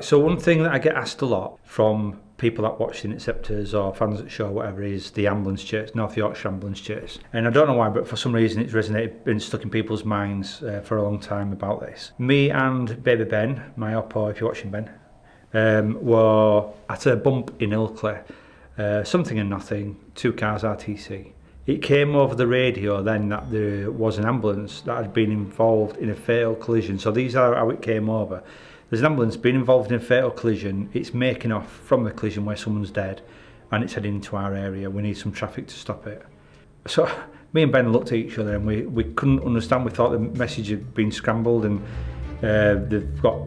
So one thing that I get asked a lot from people that watch the Interceptors or fans at the show, whatever, is the ambulance chase, North Yorkshire ambulance chase. And I don't know why, but for some reason it's resonated, been stuck in people's minds for a long time about this. Me and baby Ben, my oppo, if you're watching Ben, were at a bump in Ilkley, something and nothing, 2 cars RTC. It came over the radio then that there was an ambulance that had been involved in a fatal collision. So these are how it came over. There's an ambulance been involved in a fatal collision. It's making off from the collision where someone's dead, and it's heading into our area. We need some traffic to stop it. So me and Ben looked at each other and we couldn't understand. We thought the message had been scrambled and they've got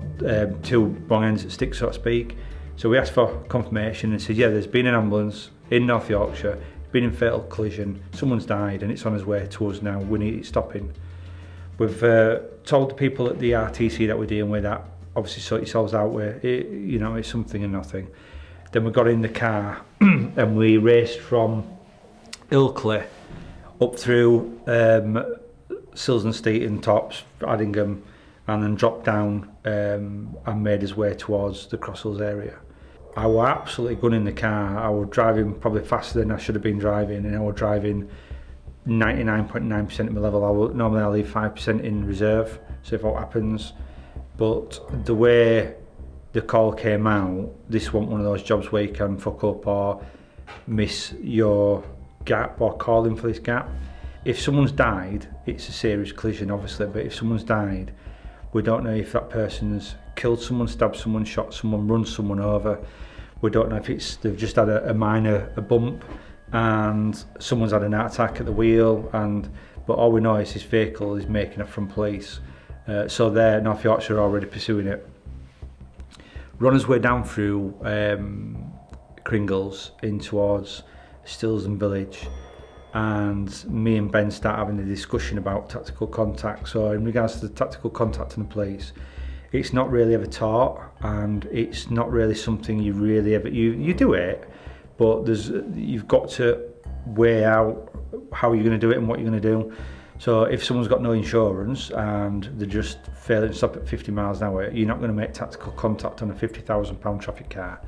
2 wrong ends at stick, so to speak. So we asked for confirmation and said, yeah, there's been an ambulance in North Yorkshire, been in fatal collision, someone's died and it's on its way to us now, we need it stopping. We've told the people at the RTC that we're dealing with that, obviously sort yourselves out with it, you know, it's something and nothing. Then we got in the car and we raced from Ilkley up through Silsden Steeton, Tops, Addingham, and then dropped down and made his way towards the Crosshills area. I was absolutely gunning the car. I was driving probably faster than I should have been driving, and I was driving 99.9% of my level. Normally I leave 5% in reserve, so if what happens. But the way the call came out, this wasn't one of those jobs where you can fuck up or miss your gap or call in for this gap. If someone's died, it's a serious collision obviously, but if someone's died, we don't know if that person's killed someone, stabbed someone, shot someone, run someone over. We don't know if they've just had a minor bump and someone's had an heart attack at the wheel, but all we know is this vehicle is making it from police. So there, North Yorkshire are already pursuing it. Run his way down through Kringles in towards Stilsden Village, and me and Ben start having a discussion about tactical contact. So in regards to the tactical contact and the police, it's not really ever taught, and it's not really something you really ever, you do it, but you've got to weigh out how you're going to do it and what you're going to do. So if someone's got no insurance and they're just failing to stop at 50 miles an hour, you're not going to make tactical contact on a £50,000 traffic car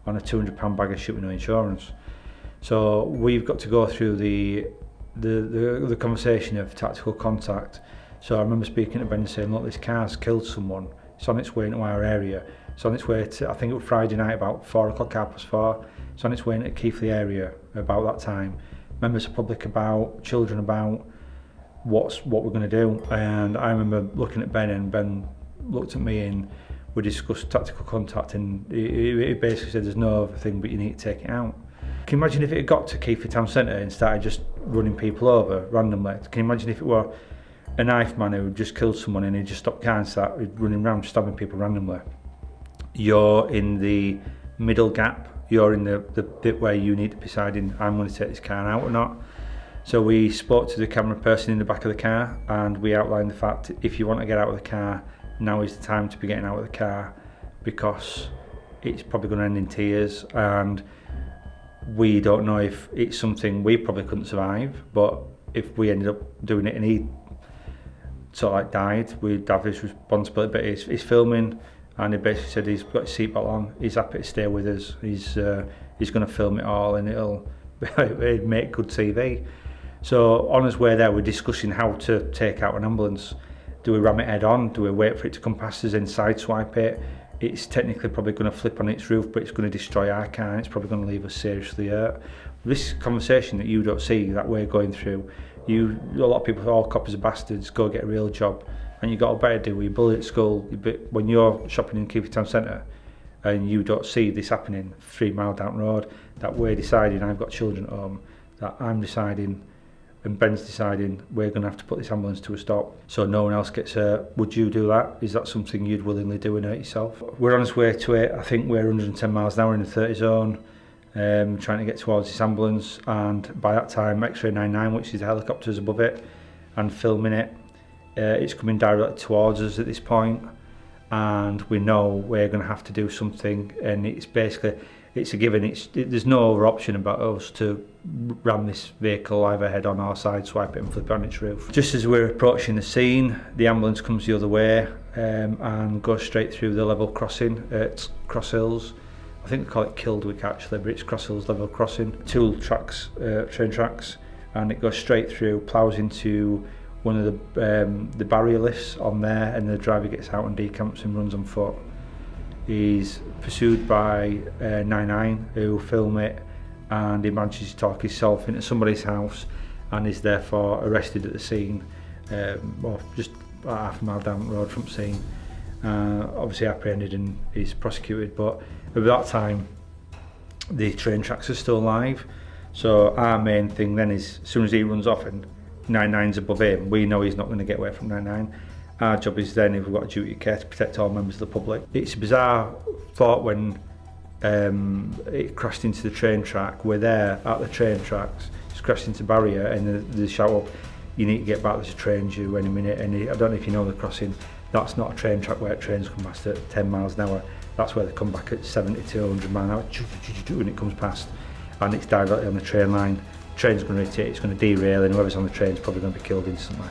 on a £200 bag of shit with no insurance. So we've got to go through the conversation of tactical contact. So I remember speaking to Ben and saying, look, this car's killed someone. It's on its way into our area. It's on its way to, I think it was Friday night about 4 o'clock, 4:30. It's on its way into Keighley area about that time. Members of the public about, children about, what we're going to do. And I remember looking at Ben, and Ben looked at me and we discussed tactical contact, and he basically said there's no other thing but you need to take it out. Can you imagine if it had got to Keighley Town Centre and started just running people over randomly? Can you imagine if it were a knife man who just killed someone and he just stopped car and started running around stabbing people randomly? You're in the middle gap, you're in the bit where you need to be deciding, I'm going to take this car out or not. So we spoke to the camera person in the back of the car, and we outlined the fact if you want to get out of the car, now is the time to be getting out of the car, because it's probably going to end in tears, and we don't know if it's something we probably couldn't survive, but if we ended up doing it and he sort of like died, we'd have his responsibility. But he's filming, and he basically said he's got his seatbelt on, he's happy to stay with us, he's going to film it all, and it'll make good TV. So on his way there, we're discussing how to take out an ambulance. Do we ram it head on? Do we wait for it to come past us and sideswipe it? It's technically probably going to flip on its roof, but it's going to destroy our car, and it's probably going to leave us seriously hurt. This conversation that you don't see, that we're going through, a lot of people, all coppers are bastards, go get a real job, and you got a better do with your bullet skull. When you're shopping in Keighley Town Centre and you don't see this happening 3 mile down the road, that we're deciding, I've got children at home, that I'm deciding and Ben's deciding we're going to have to put this ambulance to a stop so no one else gets hurt. Would you do that? Is that something you'd willingly do and hurt yourself? We're on our way to it. I think we're 110 miles an hour in the 30 zone, trying to get towards this ambulance, and by that time X-ray 99, which is the helicopters above it and filming it, it's coming directly towards us at this point, and we know we're going to have to do something, and it's basically, it's a given. There's no other option about us to ram this vehicle either head on or side swipe it and flip it on its roof. Just as we're approaching the scene, the ambulance comes the other way. and goes straight through the level crossing at Cross Hills. I think they call it Kildwick actually, but it's Cross Hills level crossing. Two tracks, train tracks, and it goes straight through, ploughs into one of the barrier lifts on there, and the driver gets out and decamps and runs on foot. He's pursued by 99 who film it, and he manages to talk himself into somebody's house and is therefore arrested at the scene, or just half a mile down the road from the scene. Obviously apprehended and is prosecuted, but at that time the train tracks are still live. So our main thing then is, as soon as he runs off and 99's above him, we know he's not going to get away from 99. Our job is then, if we've got a duty of care, to protect all members of the public. It's a bizarre thought when it crashed into the train track. We're there at the train tracks, it's crashed into barrier, and they shout up, you need to get back, there's a train due any minute. And I don't know if you know the crossing, that's not a train track where trains come past at 10 miles an hour. That's where they come back at 70 to 100 miles an hour, and it comes past, and it's directly on the train line. The train's going to hit it, it's going to derail, and whoever's on the train's probably going to be killed instantly.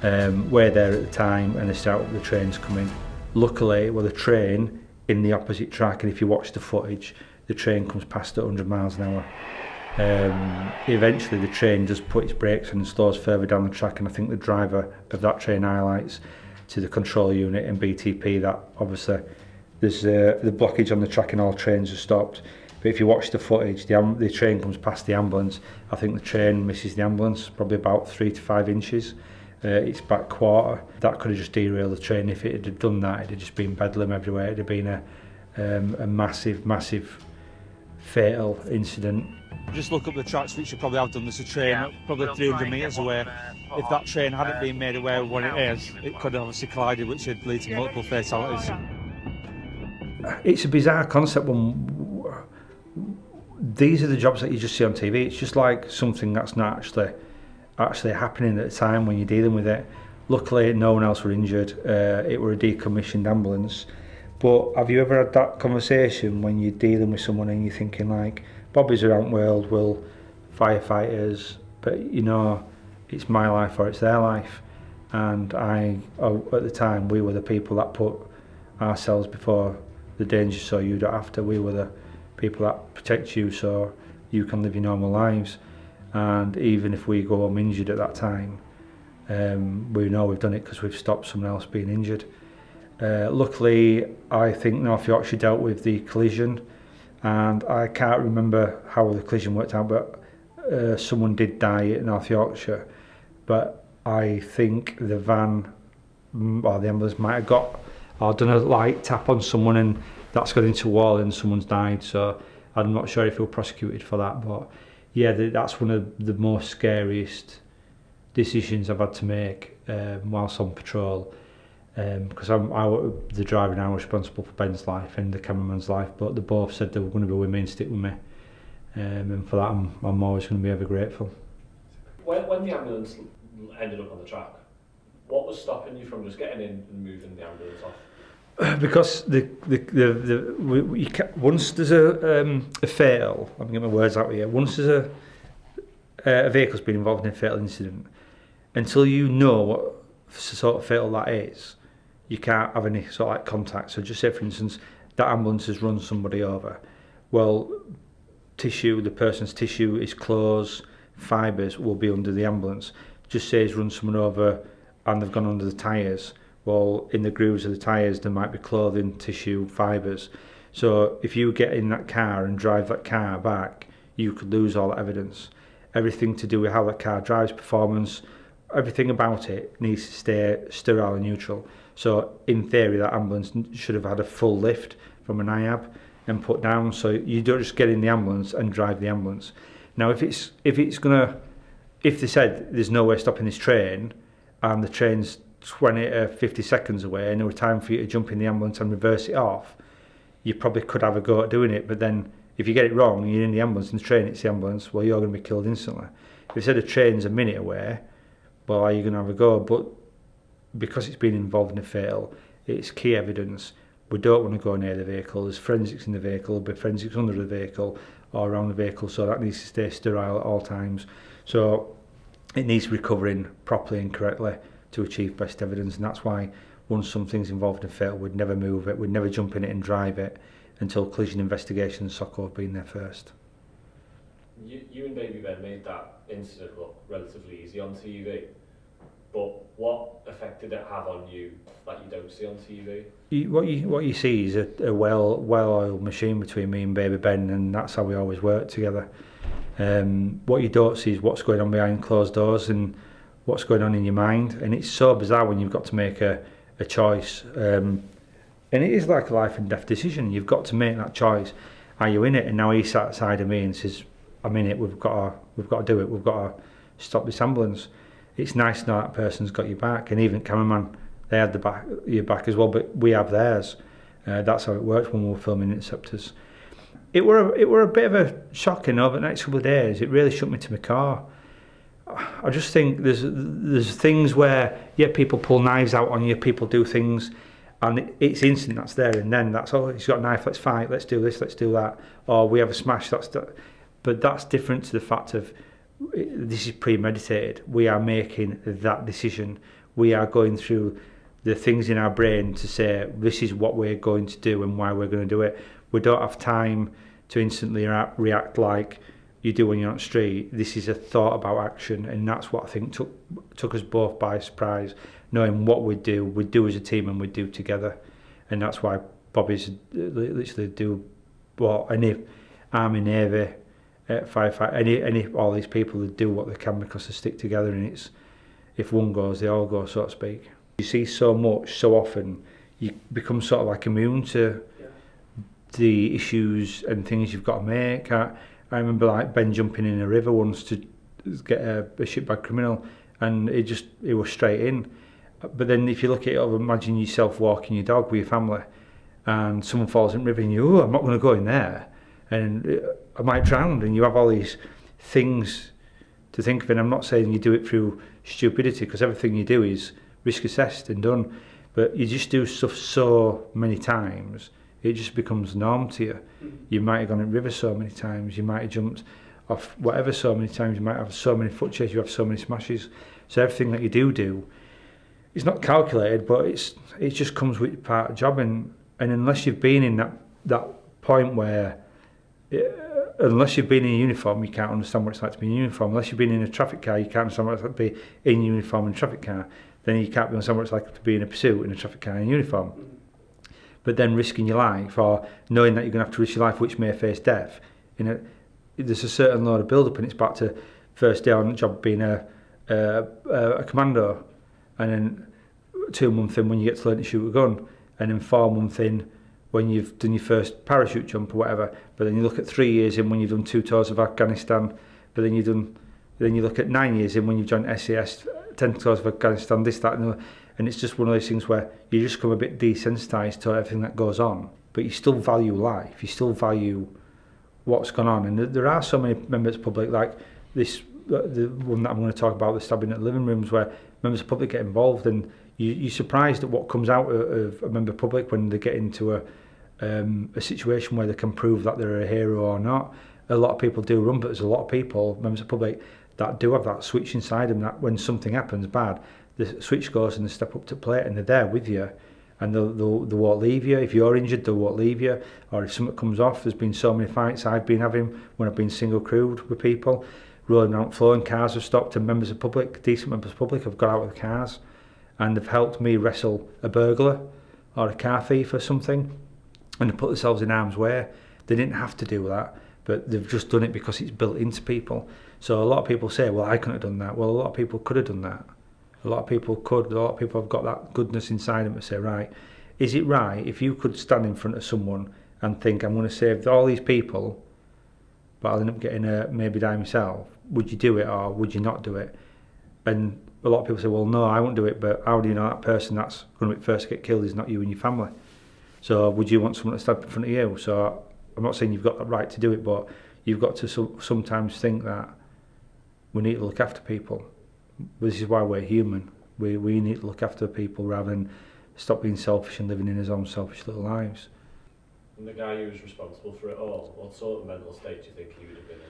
We're there at the time, and they start up, the train's coming. Luckily, well, the train in the opposite track, and if you watch the footage, the train comes past at 100 miles an hour. Eventually the train does put its brakes and slows further down the track, and I think the driver of that train highlights to the control unit and BTP that obviously there's the blockage on the track and all trains are stopped. But if you watch the footage, the train comes past the ambulance. I think the train misses the ambulance probably about 3 to 5 inches. Its back quarter. That could have just derailed the train. If it had done that, it'd have just been bedlam everywhere. It'd have been a massive fatal incident. Just look up the tracks, which you probably have done. There's a train probably 300 metres away. If that train hadn't been made aware of what it is, it could have obviously collided, which would lead to multiple fatalities. It's a bizarre concept. These are the jobs that you just see on TV. It's just like something that's not actually happening at the time when you're dealing with it. Luckily, no one else were injured. It were a decommissioned ambulance. But have you ever had that conversation when you're dealing with someone and you're thinking like, Bobby's around world, will firefighters, but you know, it's my life or it's their life. And at the time, we were the people that put ourselves before the danger so you don't have to. We were the people that protect you so you can live your normal lives. And even if we go home injured at that time, we know we've done it because we've stopped someone else being injured. Luckily, I think North Yorkshire dealt with the collision, and I can't remember how the collision worked out, but someone did die at North Yorkshire. But I think the van or the ambulance might have got or done a light tap on someone, and that's got into a wall and someone's died. So I'm not sure if he'll prosecuted for that, but yeah, that's one of the most scariest decisions I've had to make whilst on patrol, because the driver and I were responsible for Ben's life and the cameraman's life, but they both said they were going to be with me and stick with me, and for that I'm always going to be ever grateful. When the ambulance ended up on the track, what was stopping you from just getting in and moving the ambulance off? Because once there's a fatal, I'm going to get my words out here. Once there's a vehicle's been involved in a fatal incident, until you know what sort of fatal that is, you can't have any sort of like contact. So just say, for instance, that ambulance has run somebody over. Well, the person's tissue, his clothes, fibres will be under the ambulance. Just say he's run someone over and they've gone under the tyres. Well, in the grooves of the tyres there might be clothing, tissue, fibres. So if you get in that car and drive that car back, you could lose all that evidence. Everything to do with how that car drives, performance, everything about it needs to stay sterile and neutral. So in theory that ambulance should have had a full lift from an IAB and put down, so you don't just get in the ambulance and drive the ambulance. Now if they said there's no way stopping this train and the train's 20 to 50 seconds away and there was time for you to jump in the ambulance and reverse it off, you probably could have a go at doing it. But then if you get it wrong and you're in the ambulance and the train hits the ambulance, well, you're going to be killed instantly. If you said a train's a minute away, well, are you going to have a go? But because it's been involved in a fatal, it's key evidence. We don't want to go near the vehicle. There's forensics in the vehicle, there'll be forensics under the vehicle or around the vehicle, so that needs to stay sterile at all times. So it needs recovering properly and correctly to achieve best evidence, and that's why once something's involved in a fatal, we'd never move it, we'd never jump in it and drive it until collision investigation and SOCO have been there first. You and Baby Ben made that incident look relatively easy on TV, but what effect did it have on you that you don't see on TV? What you see is a well-oiled machine between me and Baby Ben, and that's how we always work together. What you don't see is what's going on behind closed doors and what's going on in your mind, and it's so bizarre when you've got to make a choice, and it is like a life and death decision. You've got to make that choice. Are you in it? And now he sat outside of me and says, I'm in it, we've got to do it, we've got to stop this ambulance. It's nice to know that person's got your back, and even cameraman, they had your back as well, but we have theirs. That's how it works when we were filming Interceptors. It were a bit of a shock, over the next couple of days. It really shook me to my core. I just think there's things where, people pull knives out on you, people do things, and it's instant, that's there and then. That's, oh, he's got a knife, let's fight, let's do this, let's do that. Or we have a smash, but that's different to the fact of this is premeditated. We are making that decision. We are going through the things in our brain to say, this is what we're going to do and why we're going to do it. We don't have time to instantly react like you do when you're on the street. This is a thought about action, and that's what I think took us both by surprise, knowing what we'd do as a team and we'd do together. And that's why Bobby's literally do any Army, Navy, firefight, all these people that do what they can because they stick together, and it's, if one goes, they all go, so to speak. You see so much, so often, you become sort of like immune to the issues and things you've got to make. I remember like Ben jumping in a river once to get a shipbag criminal, and it was straight in. But then if you look at it, imagine yourself walking your dog with your family, and someone falls in the river, and you, I'm not going to go in there, and I might drown, and you have all these things to think of. And I'm not saying you do it through stupidity, because everything you do is risk assessed and done, but you just do stuff so many times, it just becomes norm to you. You might have gone in river so many times, you might have jumped off whatever so many times, you might have so many foot chases, you have so many smashes. So everything that you do, it's not calculated, but it just comes with part of the job. And unless you've been in that point where, unless you've been in a uniform, you can't understand what it's like to be in a uniform. Unless you've been in a traffic car, you can't understand what it's like to be in uniform in a traffic car. Then you can't understand what it's like to be in a pursuit in a traffic car in uniform. But then risking your life, or knowing that you're going to have to risk your life, which may face death, there's a certain load of build-up, and it's back to first day on the job being a commando, and then 2 months in when you get to learn to shoot a gun, and then 4 months in when you've done your first parachute jump or whatever. But then you look at 3 years in when you've done 2 tours of Afghanistan. But then you look at 9 years in when you've joined SAS, 10 tours of Afghanistan, this, that, and the other. And it's just one of those things where you just become a bit desensitised to everything that goes on, but you still value life, you still value what's gone on. And there are so many members of the public, like this, the one that I'm going to talk about, the stabbing at living rooms, where members of the public get involved, and you're surprised at what comes out of a member of the public when they get into a situation where they can prove that they're a hero or not. A lot of people do run, but there's a lot of people, members of the public, that do have that switch inside them, that when something happens bad, the switch goes and they step up to plate, and they're there with you, and they won't leave you. If you're injured, they won't leave you. Or if something comes off, there's been so many fights I've been having when I've been single crewed with people, rolling around floor, and cars have stopped, and members of the public, decent members of the public, have got out of the cars, and they've helped me wrestle a burglar or a car thief or something, and they put themselves in harm's way. They didn't have to do that, but they've just done it because it's built into people. So a lot of people say, well, I couldn't have done that. Well, a lot of people could have done that. A lot of people could. A lot of people have got that goodness inside them to say, right, is it right if you could stand in front of someone and think, I'm going to save all these people, but I'll end up getting maybe die myself? Would you do it, or would you not do it? And a lot of people say, well, no, I won't do it, but how do you know that person that's going to be first to get killed is not you and your family? So would you want someone to stand in front of you? So I'm not saying you've got the right to do it, but you've got to sometimes think that we need to look after people. This is why we're human. We need to look after people rather than stop being selfish and living in his own selfish little lives. And the guy who was responsible for it all, what sort of mental state do you think he would have been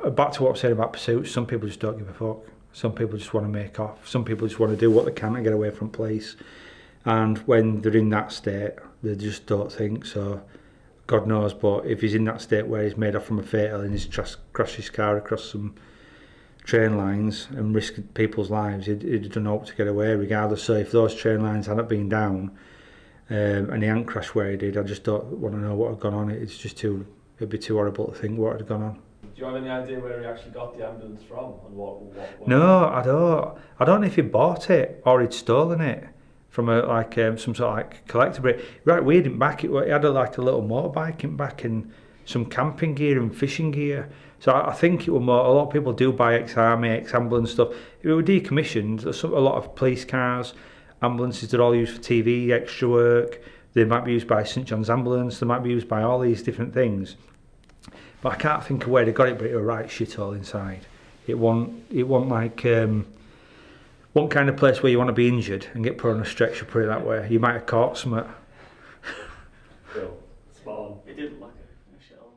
in? Back to what I said about pursuits, some people just don't give a fuck. Some people just want to make off. Some people just want to do what they can and get away from police. And when they're in that state, they just don't think. So, God knows, but if he's in that state where he's made off from a fatal and he's crashed his car across some train lines and risked people's lives, he'd done hope to get away regardless. So if those train lines hadn't been down and he hadn't crashed where he did, I just don't want to know what had gone on. It's just it'd be too horrible to think what had gone on. Do you have any idea where he actually got the ambulance from and what No, I don't. I don't know if he bought it or he'd stolen it from some sort of like collector. But right, we didn't back it. He had a little motorbike in back and some camping gear and fishing gear. So I think it was more. A lot of people do buy ex-army, ex-ambulance stuff. It was decommissioned. A lot of police cars, ambulances, they're all used for TV, extra work. They might be used by St John's Ambulance. They might be used by all these different things. But I can't think of where they got it. But it was right shit all inside. It wasn't like one kind of place where you want to be injured and get put on a stretcher. Put it that way. You might have caught something. Cool. Spot on. It did look like a shell.